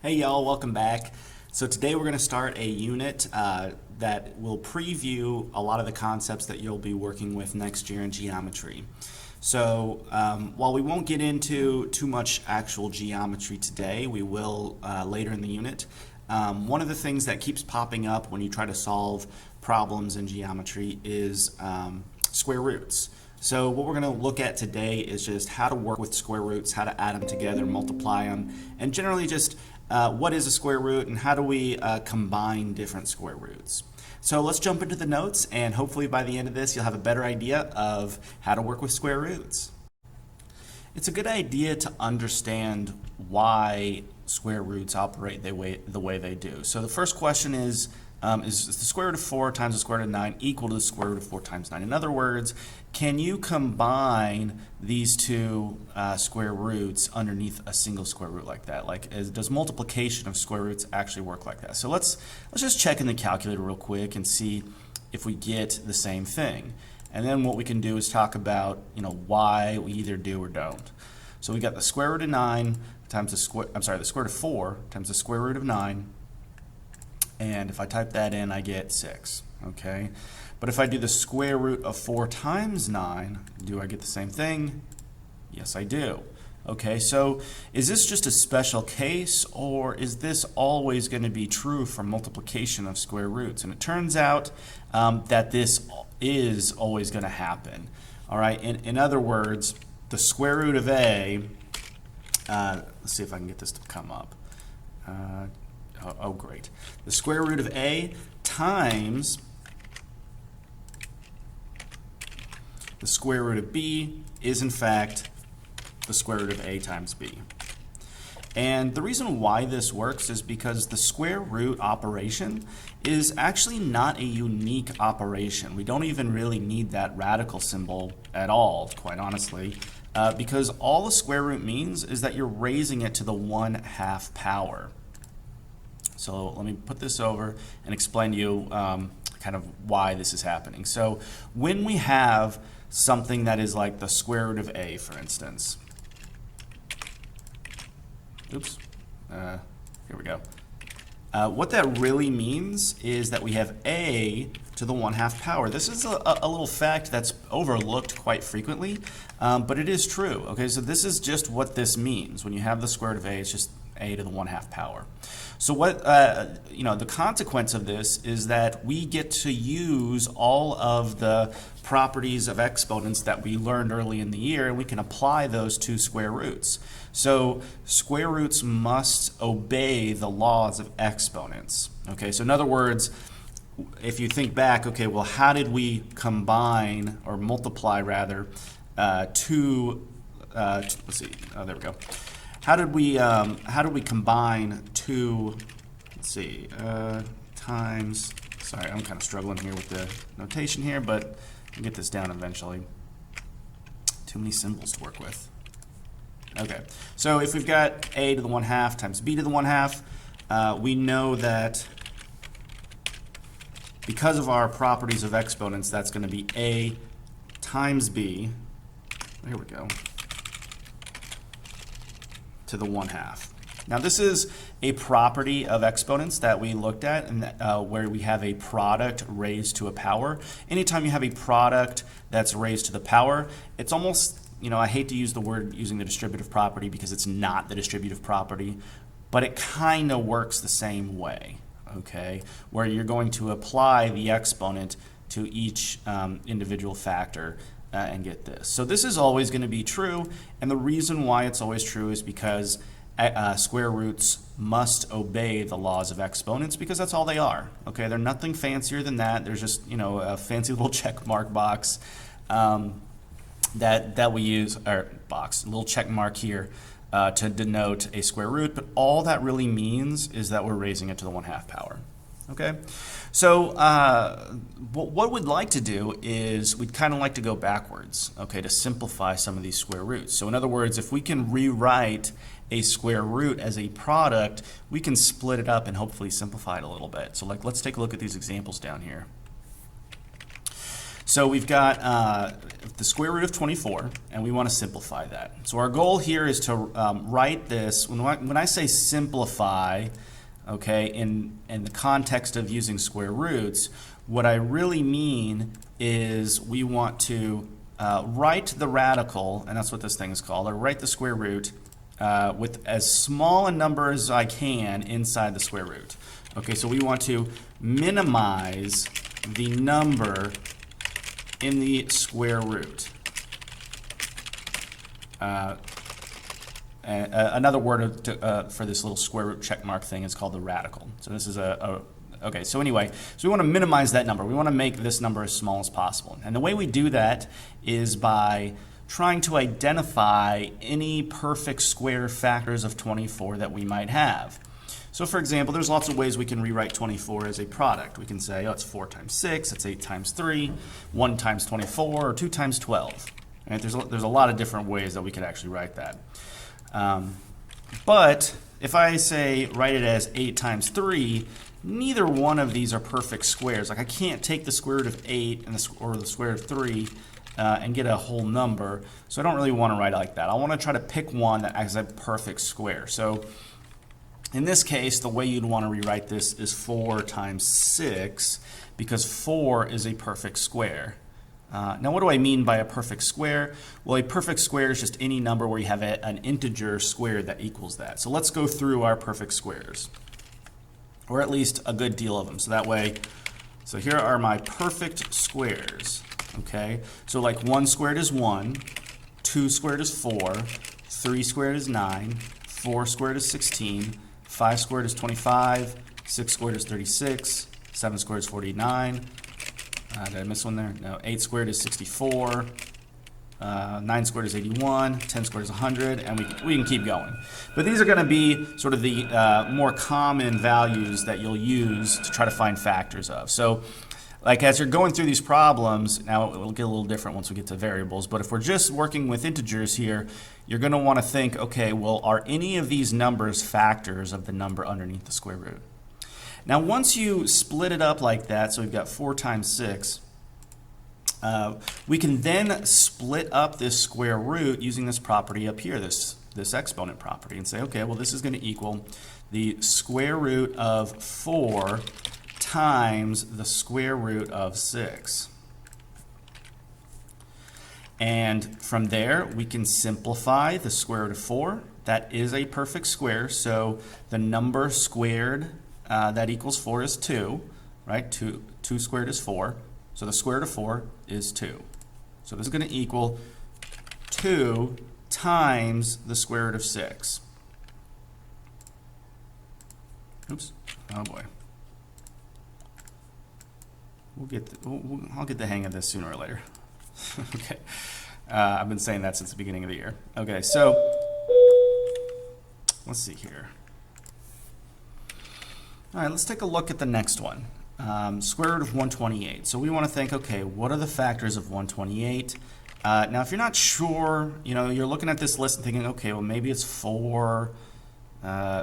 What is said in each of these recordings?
Hey y'all, welcome back. So today we're going to start a unit that will preview a lot of the concepts that you'll be working with next year in geometry. So while we won't get into too much actual geometry today, we will later in the unit. One of the things that keeps popping up when you try to solve problems in geometry is square roots. So what we're going to look at today is just how to work with square roots, how to add them together, multiply them, and generally just what is a square root and how do we combine different square roots. So let's jump into the notes, and hopefully by the end of this you'll have a better idea of how to work with square roots. It's a good idea to understand why square roots operate the way they do. So the first question is the square root of 4 times the square root of 9 equal to the square root of 4 times 9? In other words, can you combine these two square roots underneath a single square root like that? Does multiplication of square roots actually work like that? So let's just check in the calculator real quick and see if we get the same thing. And then what we can do is talk about why we either do or don't. So we got the square root of 9 times the square root of 4 times the square root of 9. And if I type that in, I get 6, okay? But if I do the square root of 4 times 9, do I get the same thing? Yes, I do. Okay, so is this just a special case, or is this always going to be true for multiplication of square roots? And it turns out that this is always going to happen. All right, in other words, the square root of a, let's see if I can get this to come up. Oh, great. The square root of a times the square root of b is in fact the square root of a times b. And the reason why this works is because the square root operation is actually not a unique operation. We don't even really need that radical symbol at all, quite honestly, because all the square root means is that you're raising it to the 1/2 power. So let me put this over and explain to you kind of why this is happening. So when we have something that is like the square root of a, for instance. Oops. Here we go. What that really means is that we have a to the 1/2 power. This is a little fact that's overlooked quite frequently, but it is true. Okay, so this is just what this means. When you have the square root of a, it's just a to the 1/2 power. So what the consequence of this is that we get to use all of the properties of exponents that we learned early in the year, and we can apply those to square roots. So square roots must obey the laws of exponents. Okay, so in other words, if you think back, okay, well, how did we combine or multiply rather two? Let's see. Oh, there we go. How did we combine two? Let's see. Times. Sorry, I'm kind of struggling here with the notation here, but I'll get this down eventually. Too many symbols to work with. Okay. So if we've got a to the 1/2 times b to the 1/2, we know that because of our properties of exponents, that's going to be a times b. Here we go. To the 1/2. Now this is a property of exponents that we looked at, and where we have a product raised to a power. Anytime you have a product that's raised to the power, it's almost, I hate to use the word using the distributive property because it's not the distributive property, but it kind of works the same way, okay? Where you're going to apply the exponent to each individual factor and get this. So this is always going to be true, and the reason why it's always true is because square roots must obey the laws of exponents, because that's all they are. Okay, they're nothing fancier than that. There's just a fancy little check mark box that we use, or box, a little check mark here to denote a square root. But all that really means is that we're raising it to the 1/2 power. Okay, so what we'd like to do is we'd kind of like to go backwards, okay, to simplify some of these square roots. So in other words, if we can rewrite a square root as a product, we can split it up and hopefully simplify it a little bit. So let's take a look at these examples down here. So we've got the square root of 24, and we want to simplify that. So our goal here is to write this, when I say simplify, okay, in the context of using square roots, what I really mean is we want to write the radical, and that's what this thing is called, or write the square root with as small a number as I can inside the square root. Okay, so we want to minimize the number in the square root. Another word for this little square root check mark thing is called the radical. So this is okay, so anyway, so we want to minimize that number. We want to make this number as small as possible. And the way we do that is by trying to identify any perfect square factors of 24 that we might have. So for example, there's lots of ways we can rewrite 24 as a product. We can say, oh, it's 4 times 6, it's 8 times 3, 1 times 24, or 2 times 12. Right? There's a lot of different ways that we could actually write that. But if I say write it as 8 times 3, neither one of these are perfect squares. Like I can't take the square root of 8 or the square root of 3 and get a whole number. So I don't really want to write it like that. I want to try to pick one that acts as a perfect square. So in this case, the way you'd want to rewrite this is 4 times 6, because 4 is a perfect square. Now, what do I mean by a perfect square? Well, a perfect square is just any number where you have an integer squared that equals that. So let's go through our perfect squares, or at least a good deal of them. So that way, so here are my perfect squares. Okay, so like 1 squared is 1, 2 squared is 4, 3 squared is 9, 4 squared is 16, 5 squared is 25, 6 squared is 36, 7 squared is 49. Did I miss one there? No. 8 squared is 64, 9 squared is 81, 10 squared is 100, and we can keep going. But these are going to be sort of the more common values that you'll use to try to find factors of. So like as you're going through these problems, now it will get a little different once we get to variables, but if we're just working with integers here, you're going to want to think, okay, well, are any of these numbers factors of the number underneath the square root? Now once you split it up like that, so we've got 4 times 6, we can then split up this square root using this property up here, this exponent property, and say, okay, well, this is going to equal the square root of 4 times the square root of 6. And from there, we can simplify the square root of 4. That is a perfect square, so the number squared that equals 4 is 2, right? 2 squared is 4, so the square root of 4 is 2. So this is going to equal 2 times the square root of 6. Oops, oh boy. I'll get the hang of this sooner or later. Okay, I've been saying that since the beginning of the year. Okay, so let's see here. All right, let's take a look at the next one. Square root of 128. So we want to think, okay, what are the factors of 128? Now, if you're not sure, you're looking at this list and thinking, okay, well, maybe it's 4,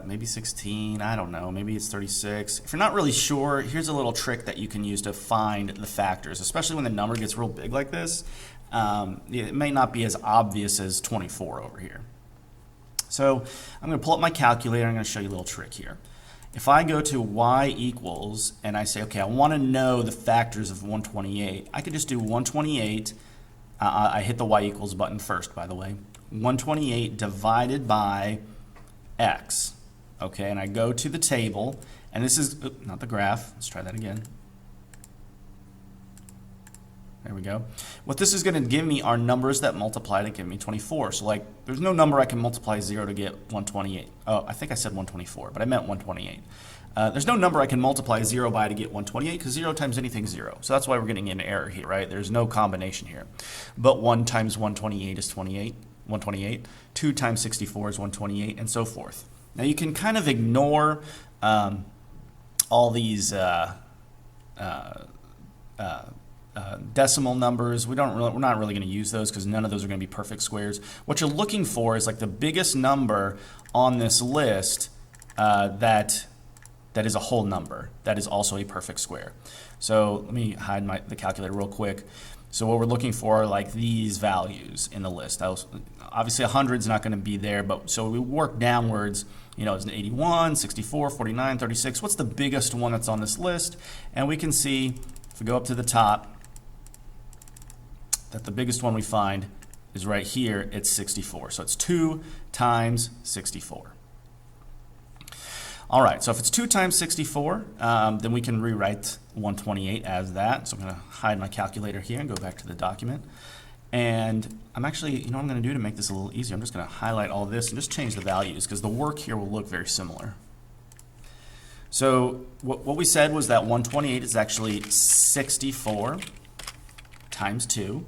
maybe 16, I don't know, maybe it's 36. If you're not really sure, here's a little trick that you can use to find the factors, especially when the number gets real big like this. It may not be as obvious as 24 over here. So I'm going to pull up my calculator. I'm going to show you a little trick here. If I go to y equals and I say, okay, I want to know the factors of 128, I could just do 128. I hit the y equals button first, by the way. 128 divided by x. Okay, and I go to the table, and this is not the graph. Let's try that again. There we go. What this is going to give me are numbers that multiply to give me 24. So like, there's no number I can multiply 0 to get 128. Oh, I think I said 124, but I meant 128. There's no number I can multiply 0 by to get 128 because 0 times anything is 0. So that's why we're getting an error here, right? There's no combination here. But 1 times 128 is 128. 2 times 64 is 128, and so forth. Now you can kind of ignore all these decimal numbers. We're not really going to use those because none of those are going to be perfect squares. What you're looking for is like the biggest number on this list that is a whole number that is also a perfect square. So let me hide the calculator real quick. So what we're looking for are like these values in the list. Obviously 100 is not going to be there, but so we work downwards. You know, it's an 81, 64, 49, 36. What's the biggest one that's on this list? And we can see, if we go up to the top, that the biggest one we find is right here. It's 64. So it's 2 times 64. All right, so if it's 2 times 64, then we can rewrite 128 as that. So I'm going to hide my calculator here and go back to the document. And I'm actually, you know what I'm going to do to make this a little easier? I'm just going to highlight all this and just change the values because the work here will look very similar. So what we said was that 128 is actually 64 times 2.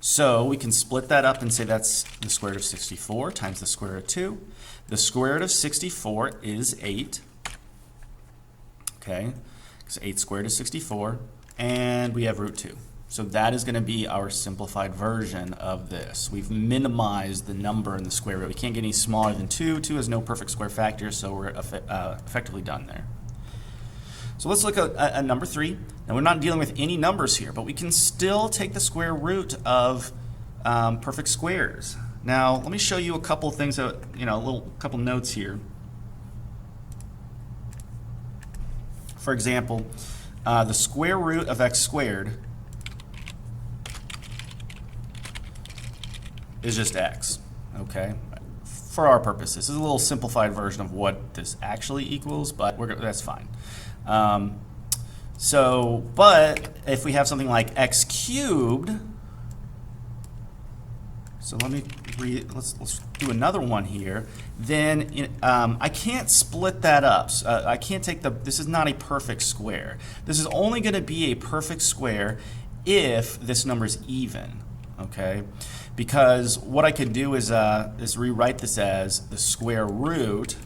So we can split that up and say that's the square root of 64 times the square root of 2. The square root of 64 is 8. Okay, because 8 squared is 64. And we have root 2. So that is going to be our simplified version of this. We've minimized the number in the square root. We can't get any smaller than 2. 2 has no perfect square factor, so we're effectively done there. So let's look at number 3. Now we're not dealing with any numbers here, but we can still take the square root of perfect squares. Now let me show you a couple things, a couple notes here. For example, the square root of x squared is just x, okay? For our purposes, this is a little simplified version of what this actually equals, but that's fine. But if we have something like x cubed, so let's do another one here. Then I can't split that up. I can't take this is not a perfect square. This is only going to be a perfect square if this number is even, okay? Because what I could do is rewrite this as the square root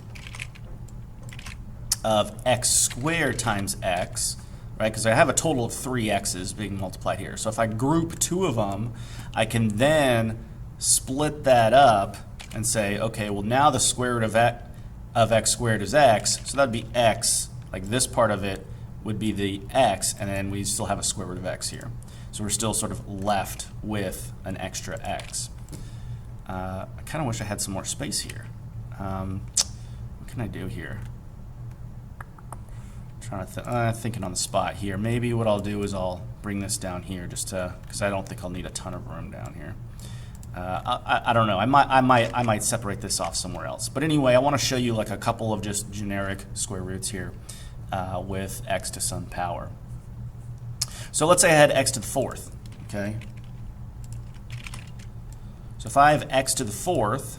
of x squared times x, right? Because I have a total of 3 x's being multiplied here. So if I group 2 of them, I can then split that up and say, okay, well now the square root of x squared is x, so that would be x, like this part of it would be the x, and then we still have a square root of x here. So we're still sort of left with an extra x. I kind of wish I had some more space here. What can I do here? Thinking on the spot here. Maybe what I'll do is I'll bring this down here just because I don't think I'll need a ton of room down here. I don't know. I might separate this off somewhere else. But anyway, I want to show you like a couple of just generic square roots here with x to some power. So let's say I had x to the 4th, okay? So if I have x to the 4th,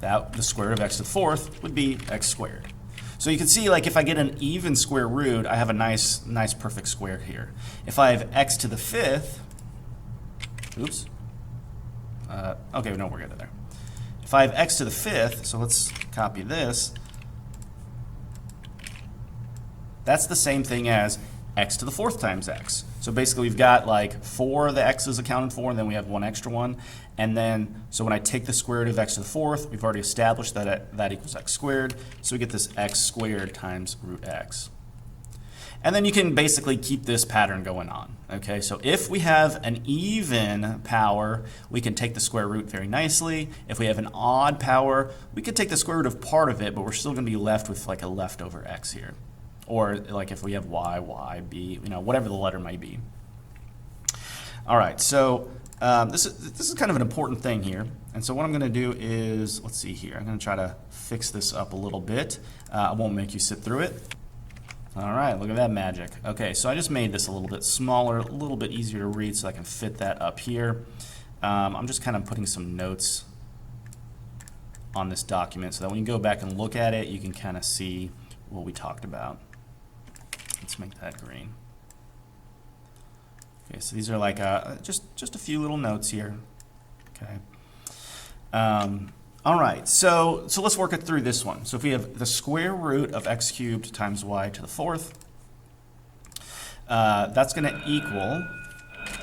the square root of x to the 4th would be x squared. So you can see, like, if I get an even square root, I have a nice perfect square here. If I have x to the 5th, oops. Okay, no, we're good there. If I have x to the 5th, so let's copy this. That's the same thing as x to the 4th times x. So basically we've got like 4 of the x's accounted for, and then we have one extra one. And then, so when I take the square root of x to the 4th, we've already established that that equals x squared. So we get this x squared times root x. And then you can basically keep this pattern going on. Okay, so if we have an even power, we can take the square root very nicely. If we have an odd power, we could take the square root of part of it, but we're still going to be left with like a leftover x here. Or like if we have y, b, whatever the letter might be. All right, so this is kind of an important thing here. And so what I'm going to do is, let's see here. I'm going to try to fix this up a little bit. I won't make you sit through it. All right, look at that magic. Okay, so I just made this a little bit smaller, a little bit easier to read so I can fit that up here. I'm just kind of putting some notes on this document so that when you go back and look at it, you can kind of see what we talked about. Let's make that green. Okay, so these are like just a few little notes here. Okay. All right, so let's work it through this one. So if we have the square root of x cubed times y to the 4th, that's going to equal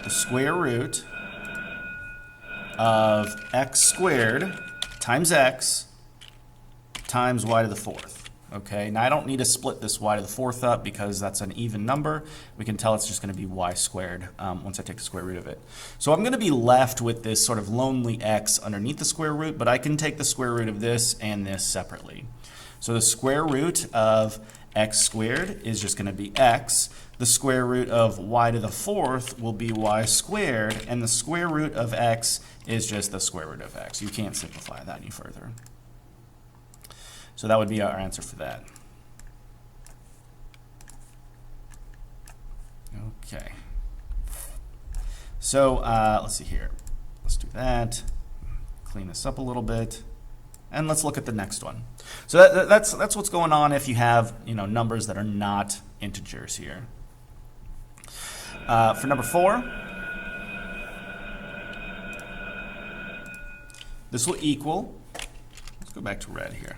the square root of x squared times x times y to the 4th. Okay, now I don't need to split this y to the fourth up because that's an even number. We can tell it's just going to be y squared once I take the square root of it. So I'm going to be left with this sort of lonely x underneath the square root, but I can take the square root of this and this separately. So the square root of x squared is just going to be x. The square root of y to the fourth will be y squared, and the square root of x is just the square root of x. You can't simplify that any further. So that would be our answer for that. Okay. So let's see here. Let's do that. Clean this up a little bit. And let's look at the next one. So that's what's going on if you have numbers that are not integers here. For number 4, this will equal, let's go back to red here,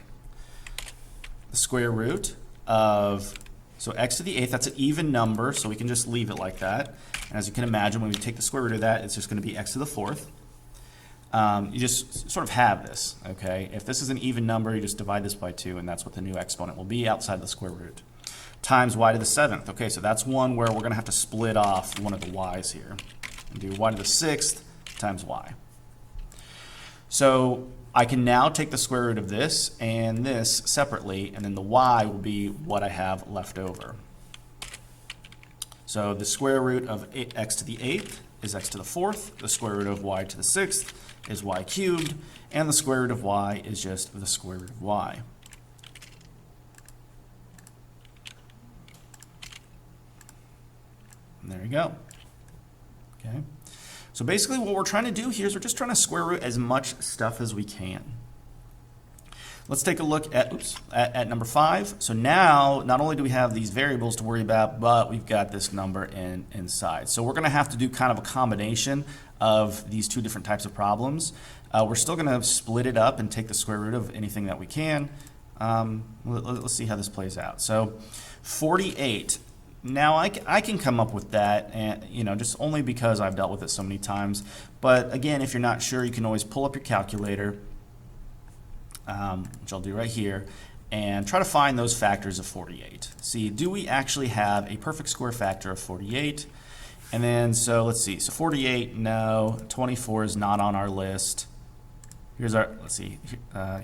the square root of, so x to the 8th, that's an even number, so we can just leave it like that. And as you can imagine, when we take the square root of that, it's just going to be x to the 4th. You just sort of have this, okay? If this is an even number, you just divide this by 2, and that's what the new exponent will be outside the square root. Times y to the 7th. Okay, so that's one where we're going to have to split off one of the y's here. And do y to the 6th times y. So I can now take the square root of this and this separately, and then the y will be what I have left over. So the square root of x to the 8th is x to the 4th. The square root of y to the 6th is y cubed. And the square root of y is just the square root of y. And there you go. Okay. So basically what we're trying to do here is we're just trying to square root as much stuff as we can. Let's take a look at number 5. So now, not only do we have these variables to worry about, but we've got this number inside. So we're going to have to do kind of a combination of these two different types of problems. We're still going to split it up and take the square root of anything that we can. Let's see how this plays out. So 48. Now I can come up with that, and just only because I've dealt with it so many times. But again, if you're not sure, you can always pull up your calculator, which I'll do right here, and try to find those factors of 48. See, do we actually have a perfect square factor of 48? And then, so let's see. So 48, no. 24 is not on our list. Here's our, let's see.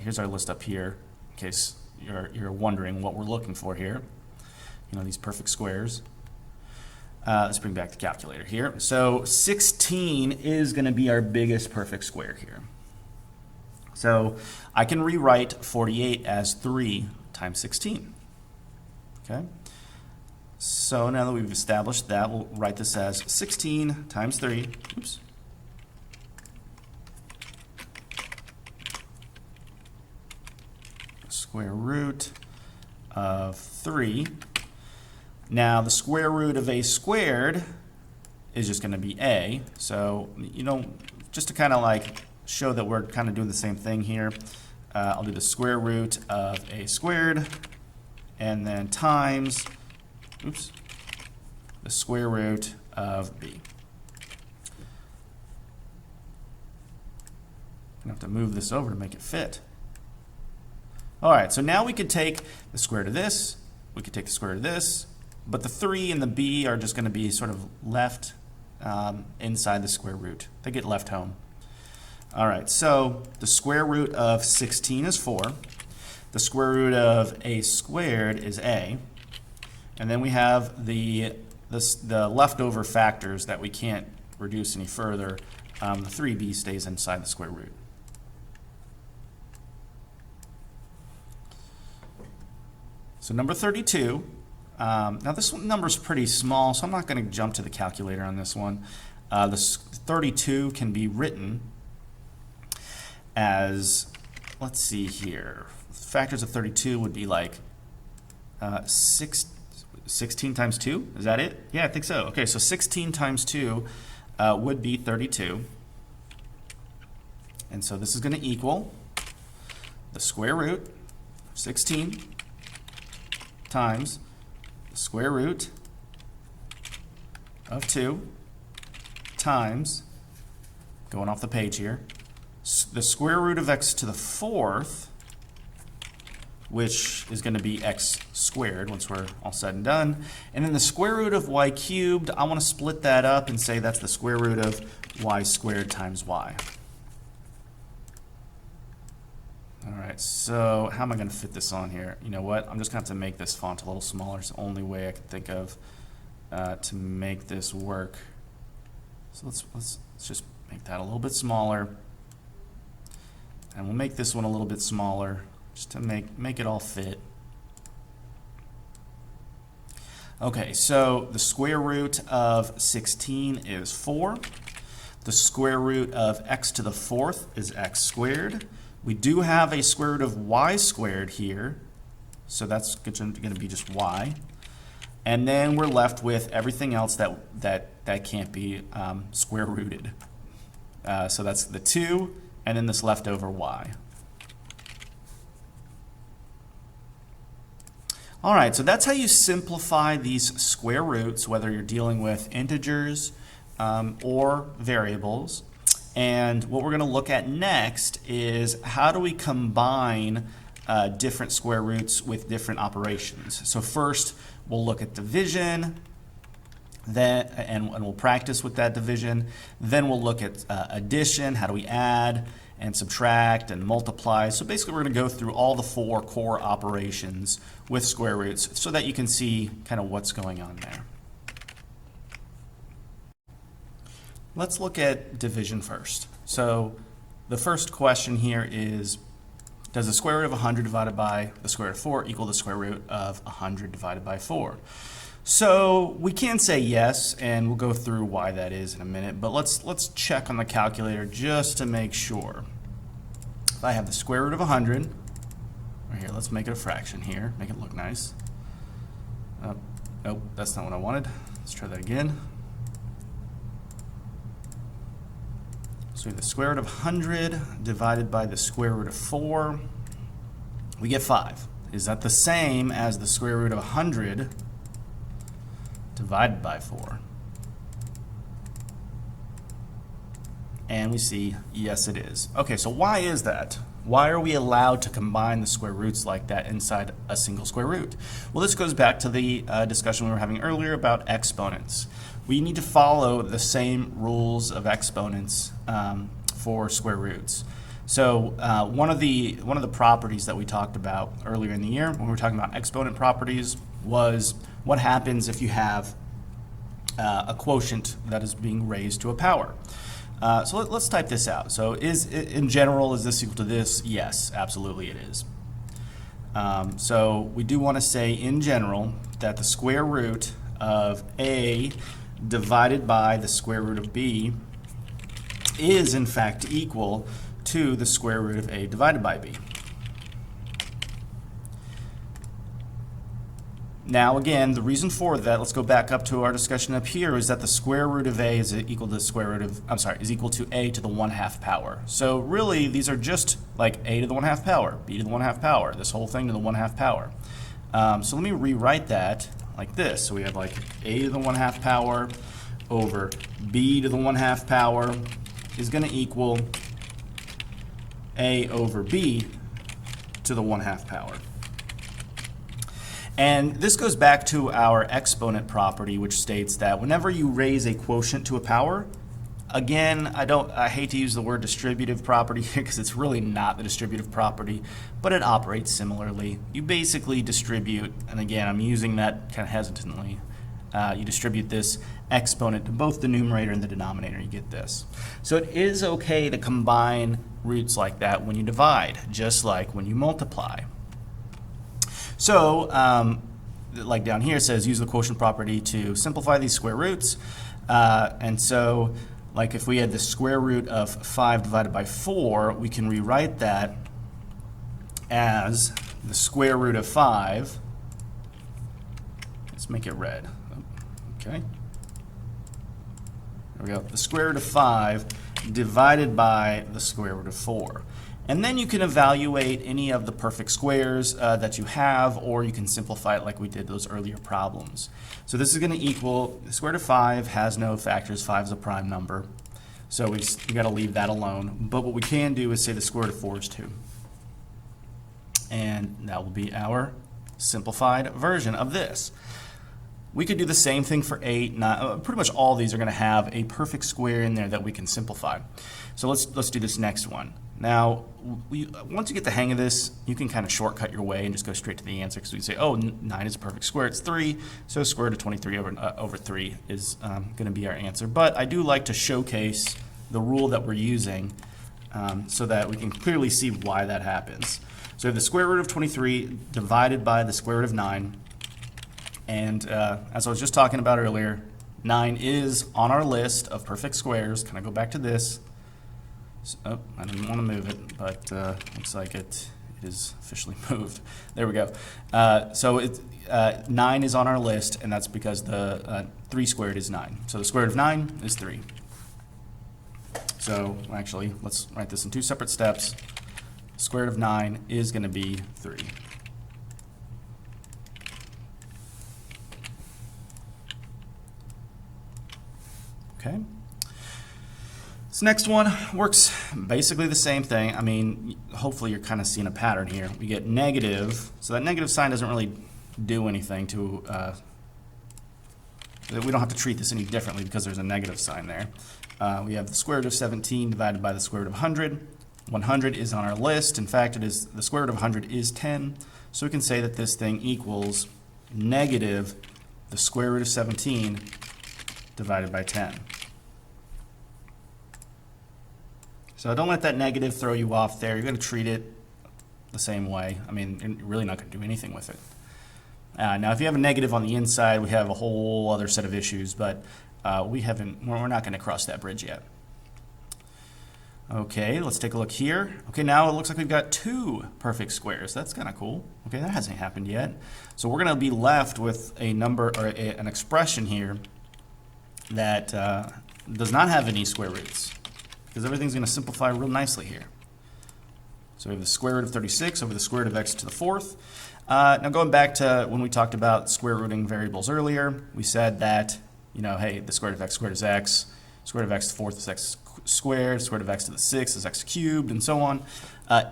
Here's our list up here, in case you're wondering what we're looking for here. These perfect squares. Let's bring back the calculator here. So 16 is going to be our biggest perfect square here. So I can rewrite 48 as 3 times 16. Okay. So now that we've established that, we'll write this as 16 times 3. Oops. Square root of 3. Now the square root of a squared is just going to be a. So, just to kind of like show that we're kind of doing the same thing here, I'll do the square root of a squared and then times, the square root of b. I'm going to have to move this over to make it fit. All right, so now we could take the square root of this, we could take the square root of this, but the 3 and the b are just going to be sort of left inside the square root. They get left home. All right, so the square root of 16 is 4. The square root of a squared is a. And then we have the leftover factors that we can't reduce any further. The 3b stays inside the square root. So number 32. Now this number is pretty small, so I'm not going to jump to the calculator on this one. This 32 can be written as, let's see here, factors of 32 would be like 16 times 2. Is that it? Yeah, I think so. Okay, so 16 times 2 would be 32. And so this is going to equal the square root of 16 times the square root of 2 times, going off the page here, the square root of x to the 4th which is going to be x squared once we're all said and done. And then the square root of y cubed, I want to split that up and say that's the square root of y squared times y. All right, so how am I going to fit this on here? You know what? I'm just going to have to make this font a little smaller. It's the only way I can think of to make this work. So let's just make that a little bit smaller. And we'll make this one a little bit smaller just to make it all fit. Okay, so the square root of 16 is 4. The square root of x to the 4th is x squared. We do have a square root of y squared here, so that's going to be just y. And then we're left with everything else that can't be square rooted. So that's the 2, and then this leftover y. All right, so that's how you simplify these square roots, whether you're dealing with integers or variables. And what we're going to look at next is how do we combine different square roots with different operations. So first, we'll look at division, and we'll practice with that division. Then we'll look at addition, how do we add and subtract and multiply. So basically, we're going to go through all the 4 core operations with square roots so that you can see kind of what's going on there. Let's look at division first. So the first question here is, does the square root of 100 divided by the square root of 4 equal the square root of 100 divided by 4? So we can say yes, and we'll go through why that is in a minute, but let's check on the calculator just to make sure. If I have the square root of 100, right here, let's make it a fraction here, make it look nice. Oh, nope, that's not what I wanted. Let's try that again. So we have the square root of 100 divided by the square root of 4. We get 5. Is that the same as the square root of 100 divided by 4? And we see, yes, it is. Okay, so why is that? Why are we allowed to combine the square roots like that inside a single square root? Well, this goes back to the discussion we were having earlier about exponents. We need to follow the same rules of exponents for square roots. So one of the properties that we talked about earlier in the year when we were talking about exponent properties was what happens if you have a quotient that is being raised to a power. So let's type this out. So in general, is this equal to this? Yes, absolutely it is. So we do want to say in general that the square root of a divided by the square root of b is in fact equal to the square root of a divided by b. Now again, the reason for that, let's go back up to our discussion up here, is that the square root of a is equal to the square root of, is equal to a to the 1/2 power. So really, these are just like a to the 1/2 power, b to the 1/2 power, this whole thing to the 1/2 power. So let me rewrite that like this. So we have like a to the 1/2 power over b to the 1/2 power is going to equal a over b to the 1/2 power. And this goes back to our exponent property, which states that whenever you raise a quotient to a power, again, I hate to use the word distributive property here because it's really not the distributive property, but it operates similarly. You basically distribute, and again, I'm using that kind of hesitantly, you distribute this exponent to both the numerator and the denominator, you get this. So it is okay to combine roots like that when you divide, just like when you multiply. So, like down here it says, use the quotient property to simplify these square roots. And so, like if we had the square root of 5 divided by 4, we can rewrite that as the square root of 5. Let's make it red. Okay. There we go. The square root of 5 divided by the square root of 4. And then you can evaluate any of the perfect squares that you have, or you can simplify it like we did those earlier problems. So this is going to equal, the square root of 5 has no factors, 5 is a prime number. So we got to leave that alone. But what we can do is say the square root of 4 is 2. And that will be our simplified version of this. We could do the same thing for 8, 9, pretty much all these are going to have a perfect square in there that we can simplify. So let's do this next one. Now, once you get the hang of this, you can kind of shortcut your way and just go straight to the answer, because we can say, oh, 9 is a perfect square, it's 3, so square root of 23 over 3 is going to be our answer. But I do like to showcase the rule that we're using so that we can clearly see why that happens. So we have the square root of 23 divided by the square root of 9. And as I was just talking about earlier, 9 is on our list of perfect squares. Can I go back to this? So, oh, I didn't want to move it, but looks like it is officially moved. There we go. So 9 is on our list, and that's because the 3 squared is 9. So the square root of 9 is 3. So actually, let's write this in 2 separate steps. Square root of 9 is going to be 3. Okay. This next one works basically the same thing. I mean, hopefully you're kind of seeing a pattern here. We get negative, so that negative sign doesn't really do anything to, we don't have to treat this any differently because there's a negative sign there. We have the square root of 17 divided by the square root of 100. 100 is on our list. In fact, it is the square root of 100 is 10. So we can say that this thing equals negative the square root of 17 divided by 10. So don't let that negative throw you off there. You're going to treat it the same way. I mean, you're really not going to do anything with it. Now, if you have a negative on the inside, we have a whole other set of issues, but we're not going to cross that bridge yet. Okay, let's take a look here. Okay, now it looks like we've got 2 perfect squares. That's kind of cool. Okay, that hasn't happened yet. So we're going to be left with a number or an expression here that does not have any square roots, because everything's going to simplify real nicely here. So we have the square root of 36 over the square root of x to the 4th. Now going back to when we talked about square rooting variables earlier, we said that, you know, hey, the square root of x squared is x, square root of x to the 4th is x squared, square root of x to the 6th is x cubed, and so on.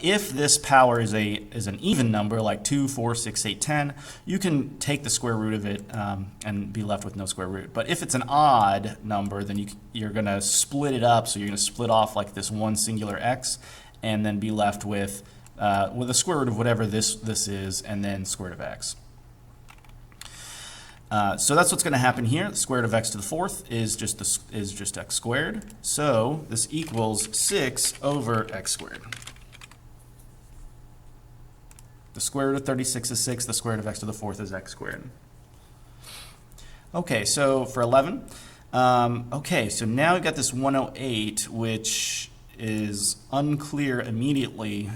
If this power is an even number, like 2, 4, 6, 8, 10, you can take the square root of it and be left with no square root. But if it's an odd number, then you're going to split it up, so you're going to split off like this one singular x, and then be left with a square root of whatever this is, and then square root of x. So that's what's going to happen here. The square root of x to the 4th is just x squared. So this equals 6 over x squared. The square root of 36 is 6. The square root of x to the 4th is x squared. Okay, so for 11, okay, so now we've got this 108, which is unclear immediately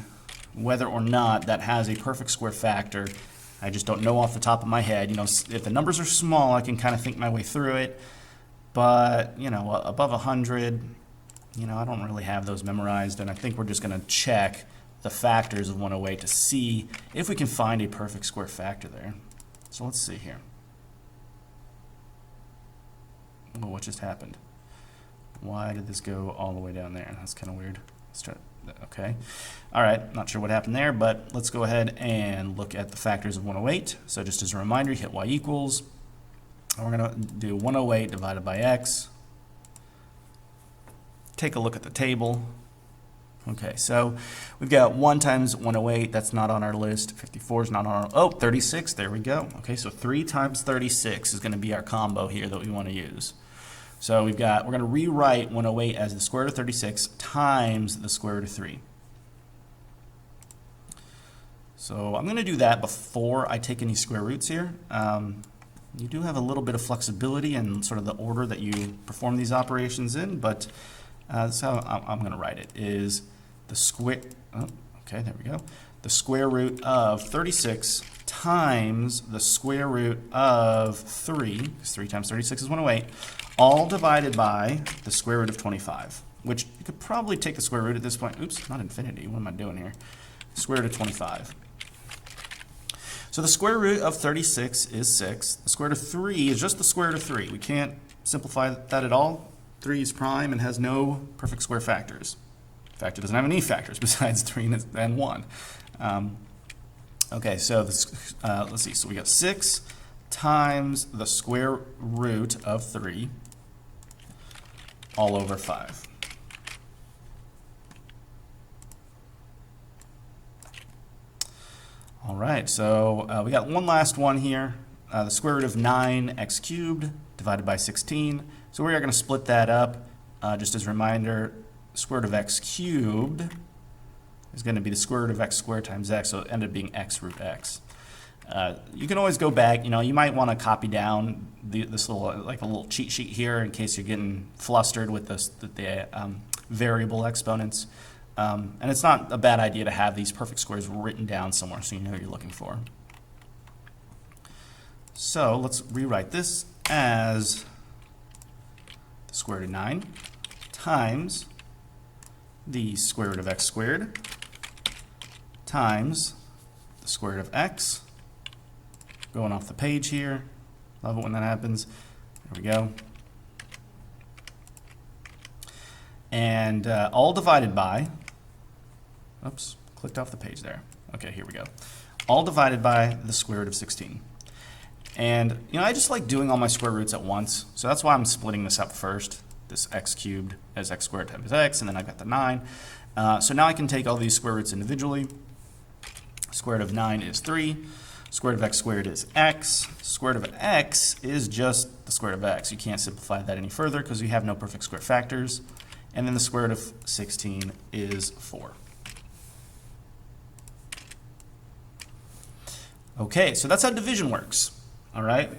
whether or not that has a perfect square factor. I just don't know off the top of my head. You know, if the numbers are small, I can kind of think my way through it. But, you know, above 100, you know, I don't really have those memorized, and I think we're just going to check the factors of 108 to see if we can find a perfect square factor there. So let's see here. Oh, what just happened? Why did this go all the way down there? That's kind of weird. Let's try. Okay. All right. Not sure what happened there, but let's go ahead and look at the factors of 108. So just as a reminder, you hit y equals. And we're going to do 108 divided by x. Take a look at the table. Okay, so we've got 1 times 108. That's not on our list. 54 is not on our, oh, 36. There we go. Okay, so 3 times 36 is going to be our combo here that we want to use. So we're going to rewrite 108 as the square root of 36 times the square root of 3. So I'm going to do that before I take any square roots here. You do have a little bit of flexibility in sort of the order that you perform these operations in, but that's how I'm going to write it, is the square, oh, okay, there we go. The square root of 36 times the square root of 3, because 3 times 36 is 108, all divided by the square root of 25, which you could probably take the square root at this point. Oops, not infinity. What am I doing here? Square root of 25. So the square root of 36 is 6. The square root of 3 is just the square root of 3. We can't simplify that at all. 3 is prime and has no perfect square factors. In fact, it doesn't have any factors besides 3 and 1. Okay, so this, let's see. So we got 6 times the square root of 3 all over 5. All right, so we got one last one here. The square root of 9x cubed divided by 16. So we are going to split that up. Just as a reminder, square root of x cubed is going to be the square root of x squared times x, so it ended up being x root x. You can always go back. You might want to copy down this little, like a little cheat sheet here in case you're getting flustered with the variable exponents. And it's not a bad idea to have these perfect squares written down somewhere so you know what you're looking for. So let's rewrite this as the square root of 9 times the square root of x squared times the square root of x. Going off the page here. Love it when that happens. There we go. And all divided by, oops, clicked off the page there. Okay, here we go. All divided by the square root of 16. And I just like doing all my square roots at once, so that's why I'm splitting this up first. This x cubed as x squared times x, and then I've got the 9. So now I can take all these square roots individually. Square root of 9 is 3. Square root of x squared is x. Square root of x is just the square root of x. You can't simplify that any further because we have no perfect square factors. And then the square root of 16 is 4. Okay, so that's how division works. All right.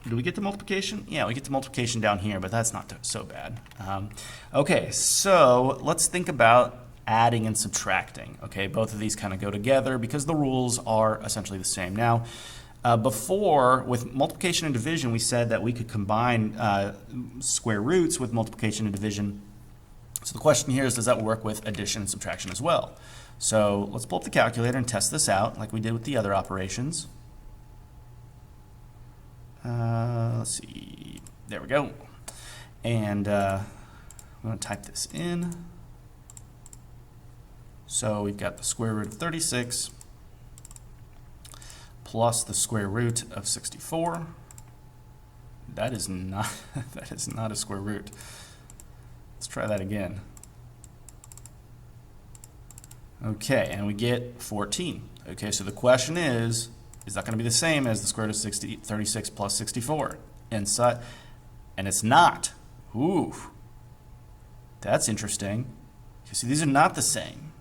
Do we get to multiplication? Yeah, we get to multiplication down here, but that's not so bad. Okay, so let's think about adding and subtracting. Okay, both of these kind of go together because the rules are essentially the same. Now, before, with multiplication and division, we said that we could combine square roots with multiplication and division. So the question here is, does that work with addition and subtraction as well? So let's pull up the calculator and test this out like we did with the other operations. Let's see. There we go. And I'm going to type this in. So we've got the square root of 36 plus the square root of 64. That is not a square root. Let's try that again. Okay, and we get 14. Okay, so the question is that going to be the same as the square root of 36 plus 64? And it's not. Ooh, that's interesting. You see, these are not the same.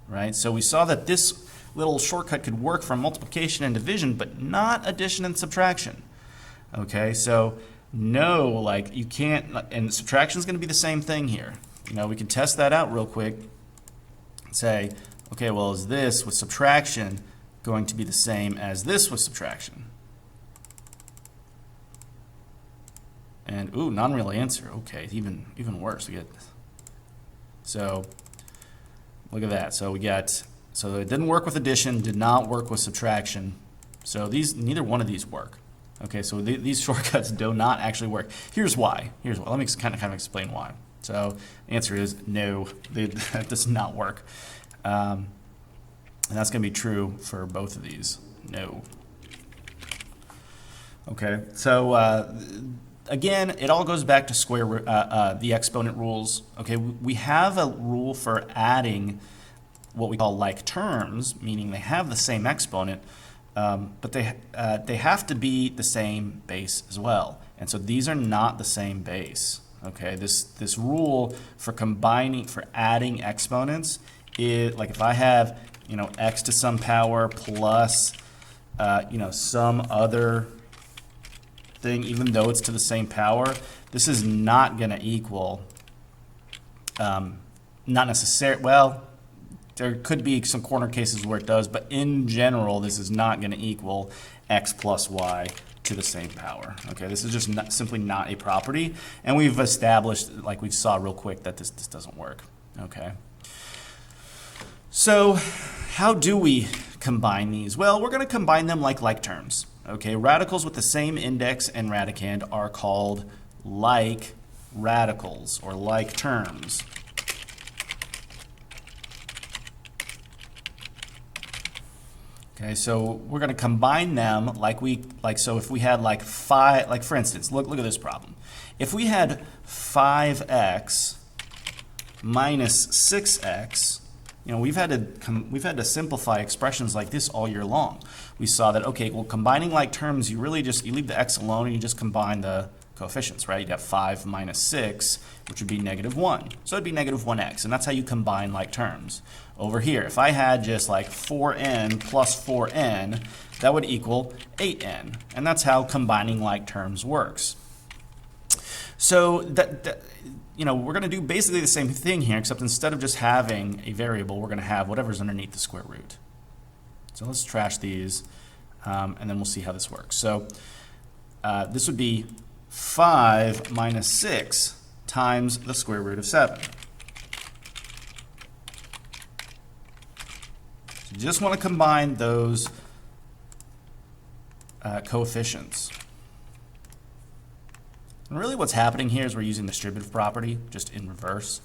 Right? So we saw that this little shortcut could work for multiplication and division, but not addition and subtraction. Okay, so no, like you can't, and subtraction is going to be the same thing here. We can test that out real quick and say, okay, well, is this with subtraction going to be the same as this with subtraction? And ooh, non-real answer. Okay, even worse. We get so. Look at that. So so it didn't work with addition, did not work with subtraction. So neither one of these work. Okay, so these shortcuts do not actually work. Here's why. Let me kind of explain why. So the answer is no, that does not work. And that's going to be true for both of these. No. Okay, so again, it all goes back to the exponent rules. Okay, we have a rule for adding what we call like terms, meaning they have the same exponent, but they have to be the same base as well. And so these are not the same base. Okay, this rule for adding exponents is like if I have x to some power plus some other thing, even though it's to the same power, this is not going to equal, not necessarily, well, there could be some corner cases where it does, but in general, this is not going to equal x plus y to the same power. Okay, this is just simply not a property, and we've established, like we saw real quick, that this doesn't work. Okay, so how do we combine these? Well, we're going to combine them like terms. Okay, radicals with the same index and radicand are called like radicals or like terms. Okay, so we're going to combine them so if we had like 5, like for instance, look at this problem. If we had 5x minus 6x, we've had to simplify expressions like this all year long. We saw that, okay, well, combining like terms, you leave the x alone and you just combine the coefficients, right? You'd have 5 minus 6, which would be -1. So it'd be -1x, and that's how you combine like terms. Over here, if I had just like 4n plus 4n, that would equal 8n, and that's how combining like terms works. So we're going to do basically the same thing here, except instead of just having a variable, we're going to have whatever's underneath the square root. So let's trash these, and then we'll see how this works. So this would be 5 minus 6 times the square root of 7. So you just want to combine those coefficients. And really what's happening here is we're using the distributive property, just in reverse.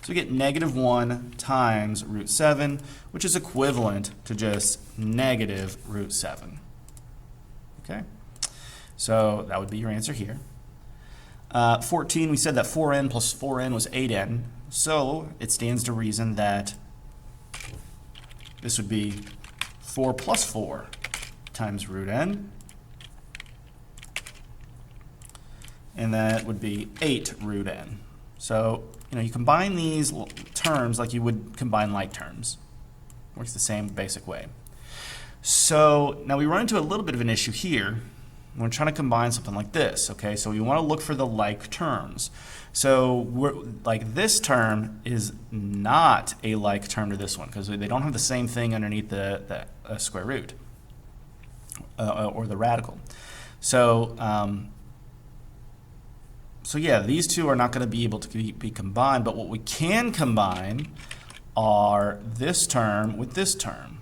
So we get -1 times root 7, which is equivalent to just negative root 7. Okay? So that would be your answer here. 14, we said that 4n plus 4n was 8n. So it stands to reason that this would be 4 plus 4 times root n. And that would be 8 root n. So, you combine these terms like you would combine like terms. Works the same basic way. So now we run into a little bit of an issue here. We're trying to combine something like this, okay? So we want to look for the like terms. So this term is not a like term to this one because they don't have the same thing underneath the square root or the radical. So yeah, these two are not going to be able to be combined, but what we can combine are this term with this term.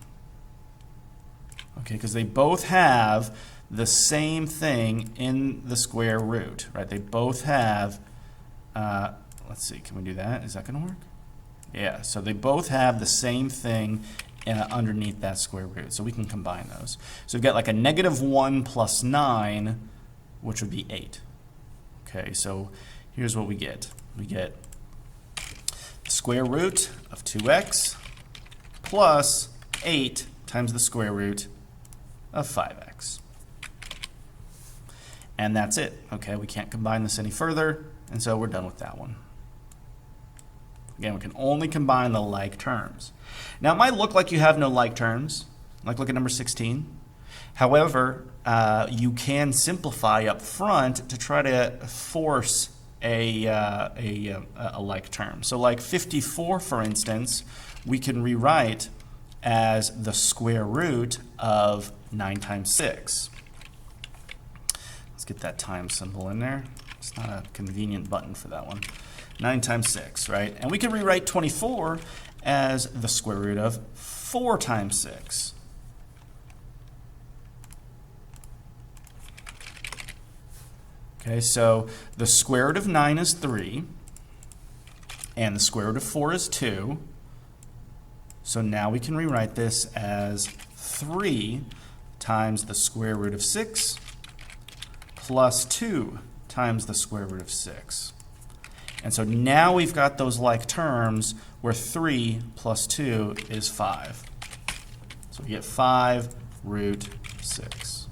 Okay, because they both have the same thing in the square root, right? They both have, let's see, can we do that? Is that going to work? Yeah, so they both have the same thing underneath that square root, so we can combine those. So we've got like a -1 plus 9, which would be 8. Okay, so here's what we get. We get the square root of 2x plus 8 times the square root of 5x. And that's it. Okay, we can't combine this any further, and so we're done with that one. Again, we can only combine the like terms. Now, it might look like you have no like terms, like look at number 16. However, you can simplify up front to try to force a like term. So like 54, for instance, we can rewrite as the square root of 9 times 6. Let's get that times symbol in there. It's not a convenient button for that one. 9 times 6, right? And we can rewrite 24 as the square root of 4 times 6. Okay, so the square root of 9 is 3, and the square root of 4 is 2. So now we can rewrite this as 3 times the square root of 6 plus 2 times the square root of 6. And so now we've got those like terms where 3 plus 2 is 5. So we get 5 root 6.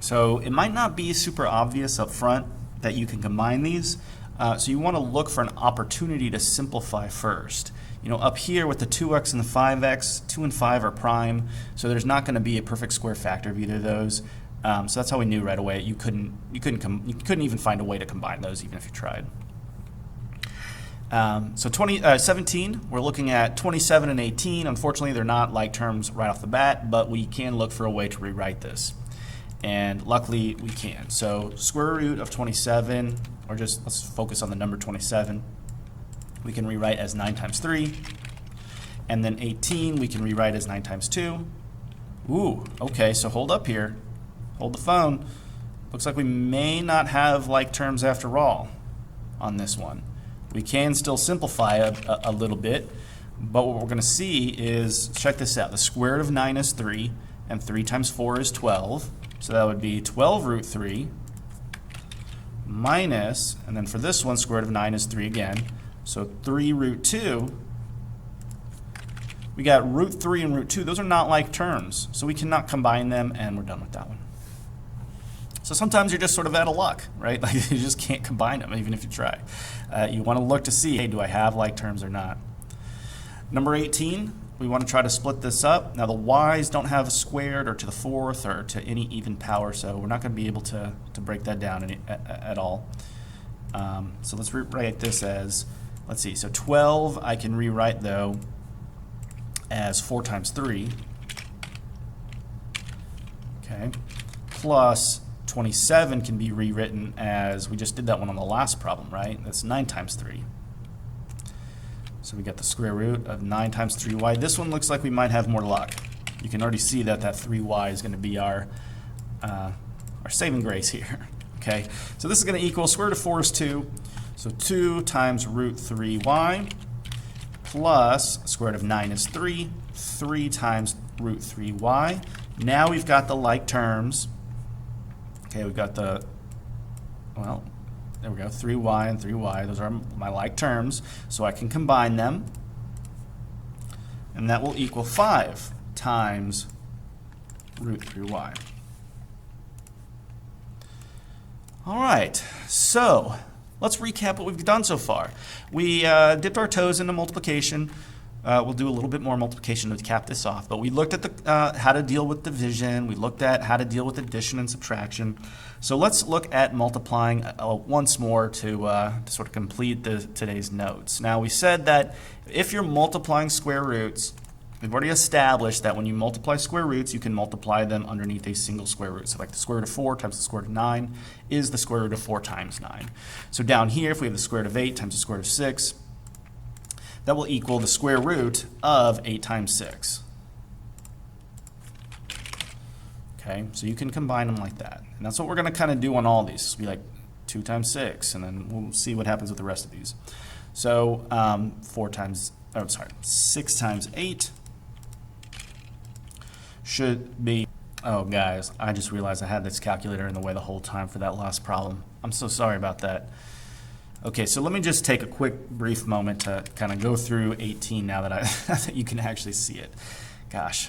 So it might not be super obvious up front that you can combine these. So you want to look for an opportunity to simplify first. Up here with the 2x and the 5x, 2 and 5 are prime, so there's not going to be a perfect square factor of either of those. So that's how we knew right away you couldn't even find a way to combine those even if you tried. So 17, we're looking at 27 and 18. Unfortunately, they're not like terms right off the bat, but we can look for a way to rewrite this. And luckily, we can. So square root of 27, or just let's focus on the number 27, we can rewrite as 9 times 3. And then 18, we can rewrite as 9 times 2. Ooh, okay, so hold up here. Hold the phone. Looks like we may not have like terms after all on this one. We can still simplify a little bit. But what we're going to see is, check this out, the square root of 9 is 3, and 3 times 4 is 12. So that would be 12 root 3 minus, and then for this one, square root of 9 is 3 again. So 3 root 2. We got root 3 and root 2. Those are not like terms, so we cannot combine them, and we're done with that one. So sometimes you're just sort of out of luck, right? Like you just can't combine them, even if you try. You want to look to see, hey, do I have like terms or not? Number 18, we want to try to split this up. Now the y's don't have a squared or to the fourth or to any even power, so we're not going to be able to break that down at all. So let's rewrite this as, let's see, so 12 I can rewrite though as 4 times 3, okay, plus 27 can be rewritten as, we just did that one on the last problem, right? That's 9 times 3. So we got the square root of 9 times 3y. This one looks like we might have more luck. You can already see that that 3y is going to be our saving grace here. Okay, so this is going to equal square root of 4 is 2. So 2 times root 3y plus square root of 9 is 3. 3 times root 3y. Now we've got the like terms. Okay, we've got the, well, there we go, 3y and 3y. Those are my like terms, so I can combine them. And that will equal 5 times root 3y. All right, so let's recap what we've done so far. We dipped our toes into multiplication. We'll do a little bit more multiplication to cap this off, but we looked at the how to deal with division. We looked at how to deal with addition and subtraction. So let's look at multiplying once more to sort of complete today's notes. Now we said that if you're multiplying square roots, we've already established that when you multiply square roots, you can multiply them underneath a single square root. So like the square root of 4 times the square root of 9 is the square root of 4 times 9. So down here, if we have the square root of 8 times the square root of 6, that will equal the square root of 8 times 6. Okay, so you can combine them like that. And that's what we're going to kind of do on all these. This will be like 2 times 6, and then we'll see what happens with the rest of these. So 6 times 8 should be, oh guys, I just realized I had this calculator in the way the whole time for that last problem. I'm so sorry about that. Okay, so let me just take a quick brief moment to kind of go through 18 now that that you can actually see it. Gosh.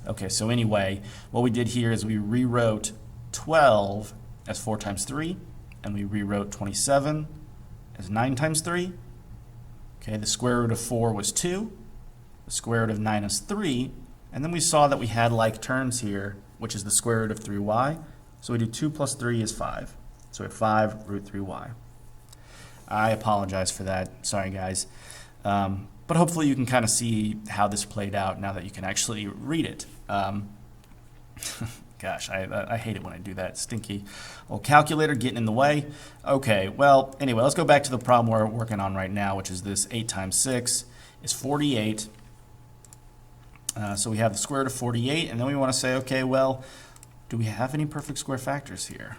Okay, so anyway, what we did here is we rewrote 12 as 4 times 3, and we rewrote 27 as 9 times 3. Okay, the square root of 4 was 2, the square root of 9 is 3, and then we saw that we had like terms here, which is the square root of 3y. So we do 2 plus 3 is 5. So we have 5 root 3y. I apologize for that. Sorry, guys. But hopefully you can kind of see how this played out now that you can actually read it. Gosh, I hate it when I do that. Stinky old calculator getting in the way. Okay, well, anyway, let's go back to the problem we're working on right now, which is this 8 times 6 is 48. So we have the square root of 48, and then we want to say, okay, well, do we have any perfect square factors here?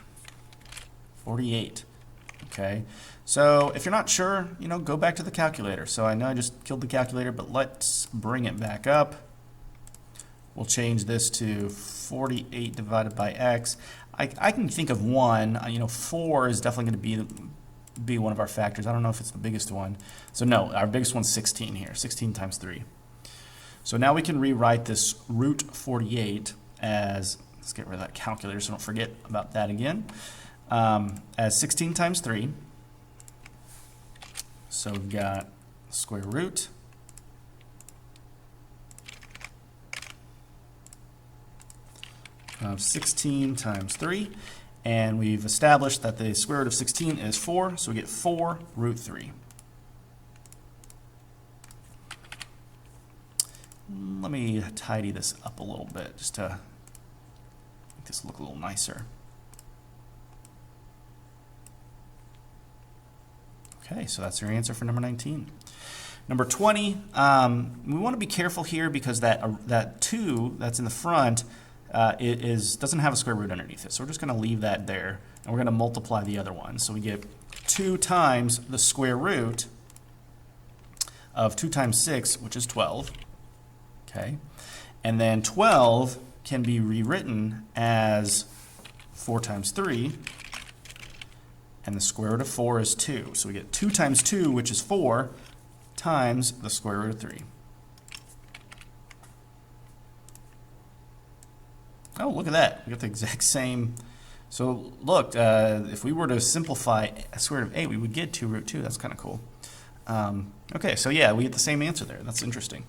48. Okay, so if you're not sure, you know, go back to the calculator. So I know I just killed the calculator, but let's bring it back up. We'll change this to 48 divided by x. I can think of one. You know, 4 is definitely going to be one of our factors. I don't know if it's the biggest one. So no, our biggest one's 16 here. 16 times 3. So now we can rewrite this root 48 as, let's get rid of that calculator so don't forget about that again. As 16 times 3. So we've got square root of 16 times 3. And we've established that the square root of 16 is 4, so we get 4 root 3. Let me tidy this up a little bit just to make this look a little nicer. Okay, so that's your answer for number 19. Number 20, we want to be careful here because that 2 that's in the front doesn't have a square root underneath it. So we're just going to leave that there, and we're going to multiply the other one. So we get 2 times the square root of 2 times 6, which is 12. Okay, and then 12 can be rewritten as 4 times 3, and the square root of 4 is 2. So we get 2 times 2, which is 4, times the square root of 3. Oh, look at that. We got the exact same. So look, if we were to simplify a square root of 8, we would get 2 root 2. That's kind of cool. Okay, so yeah, we get the same answer there. That's interesting.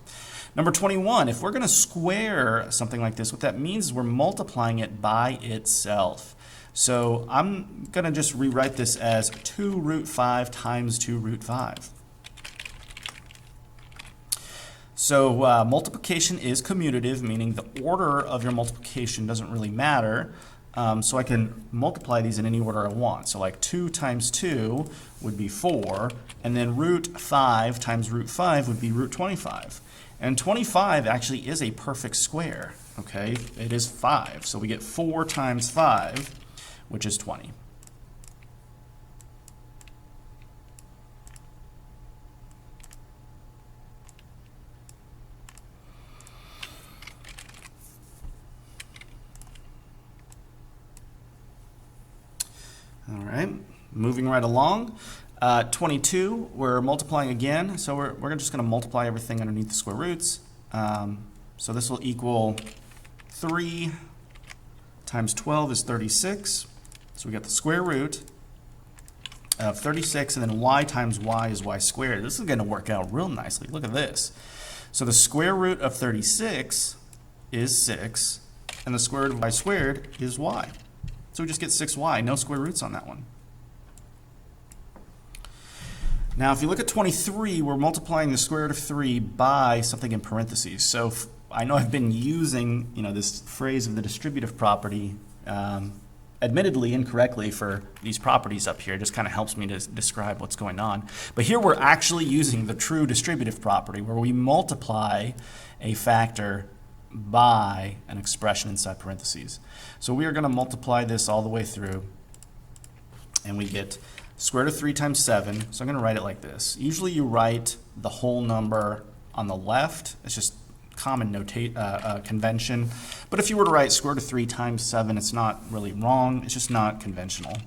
Number 21, if we're going to square something like this, what that means is we're multiplying it by itself. So I'm going to just rewrite this as 2 root 5 times 2 root 5. So multiplication is commutative, meaning the order of your multiplication doesn't really matter. So I can multiply these in any order I want. So like 2 times 2 would be 4, and then root 5 times root 5 would be root 25. And 25 actually is a perfect square, okay? It is 5, so we get 4 times 5, which is 20. All right, moving right along. 22, we're multiplying again, so we're just going to multiply everything underneath the square roots. So this will equal 3 times 12 is 36. So we got the square root of 36, and then y times y is y squared. This is going to work out real nicely. Look at this. So the square root of 36 is 6, and the square root of y squared is y. So we just get 6y, no square roots on that one. Now, if you look at 23, we're multiplying the square root of 3 by something in parentheses. So I know I've been using, this phrase of the distributive property, admittedly incorrectly for these properties up here. It just kind of helps me to describe what's going on. But here we're actually using the true distributive property, where we multiply a factor by an expression inside parentheses. So we are going to multiply this all the way through, and we get square root of 3 times 7. So I'm going to write it like this. Usually you write the whole number on the left. It's just common convention. But if you were to write square root of 3 times 7, it's not really wrong. It's just not conventional.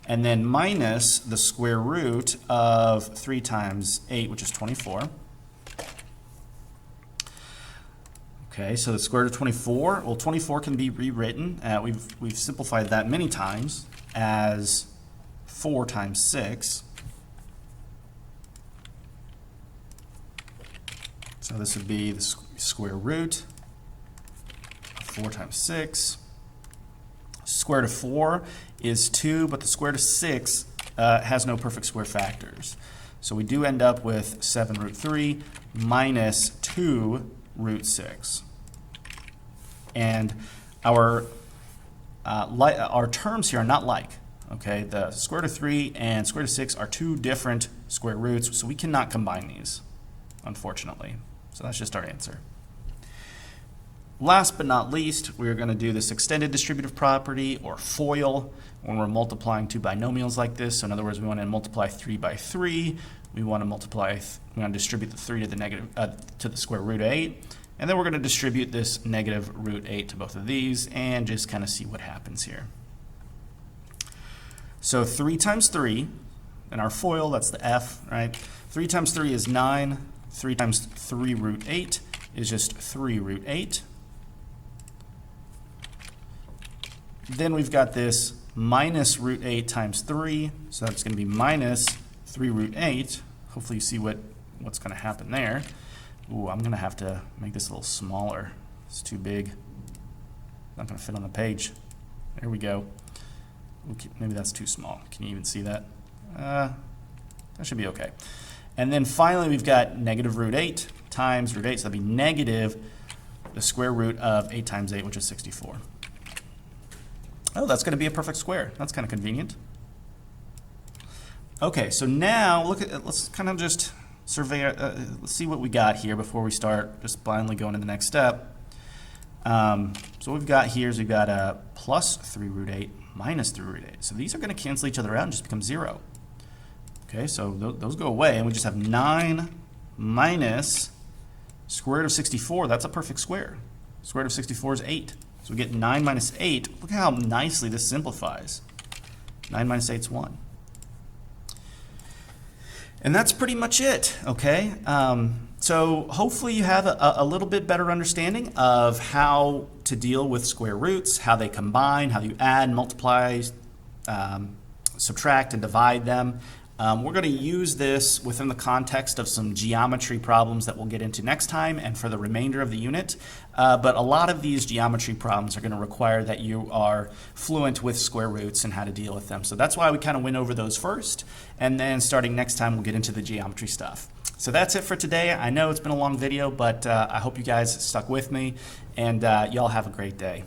And then minus the square root of 3 times 8, which is 24. Okay, so the square root of 24, well, 24 can be rewritten. We've simplified that many times as 4 times 6. So this would be the square root of 4 times 6. Square root of 4 is 2, but the square root of 6 has no perfect square factors. So we do end up with 7 root 3 minus 2 root 6. And our terms here are not like. Okay, the square root of 3 and square root of 6 are two different square roots, so we cannot combine these, unfortunately. So that's just our answer. Last but not least, we're going to do this extended distributive property, or FOIL, when we're multiplying two binomials like this. So in other words, we want to multiply 3 by 3. We want to distribute the 3 to the square root of 8. And then we're going to distribute this negative root 8 to both of these and just kind of see what happens here. So 3 times 3, in our FOIL, that's the F, right? 3 times 3 is 9. 3 times 3 root 8 is just 3 root 8. Then we've got this minus root 8 times 3, so that's going to be minus 3 root 8. Hopefully you see what's going to happen there. Ooh, I'm going to have to make this a little smaller. It's too big. Not going to fit on the page. There we go. Okay, maybe that's too small. Can you even see that? That should be okay. And then finally, we've got negative root 8 times root 8. So that'd be negative the square root of 8 times 8, which is 64. Oh, that's going to be a perfect square. That's kind of convenient. Okay, so now let's kind of just survey, let's see what we got here before we start just blindly going to the next step. So what we've got here is we've got a plus 3 root 8 minus 3 root 8. So these are going to cancel each other out and just become 0. Okay, so those go away, and we just have 9 minus square root of 64. That's a perfect square. Square root of 64 is 8. So we get 9 minus 8. Look how nicely this simplifies. 9 minus 8 is 1. And that's pretty much it, okay? So hopefully you have a little bit better understanding of how to deal with square roots, how they combine, how you add, multiply, subtract, and divide them. We're going to use this within the context of some geometry problems that we'll get into next time and for the remainder of the unit. But a lot of these geometry problems are going to require that you are fluent with square roots and how to deal with them. So that's why we kind of went over those first. And then starting next time, we'll get into the geometry stuff. So that's it for today. I know it's been a long video, but I hope you guys stuck with me, and y'all have a great day.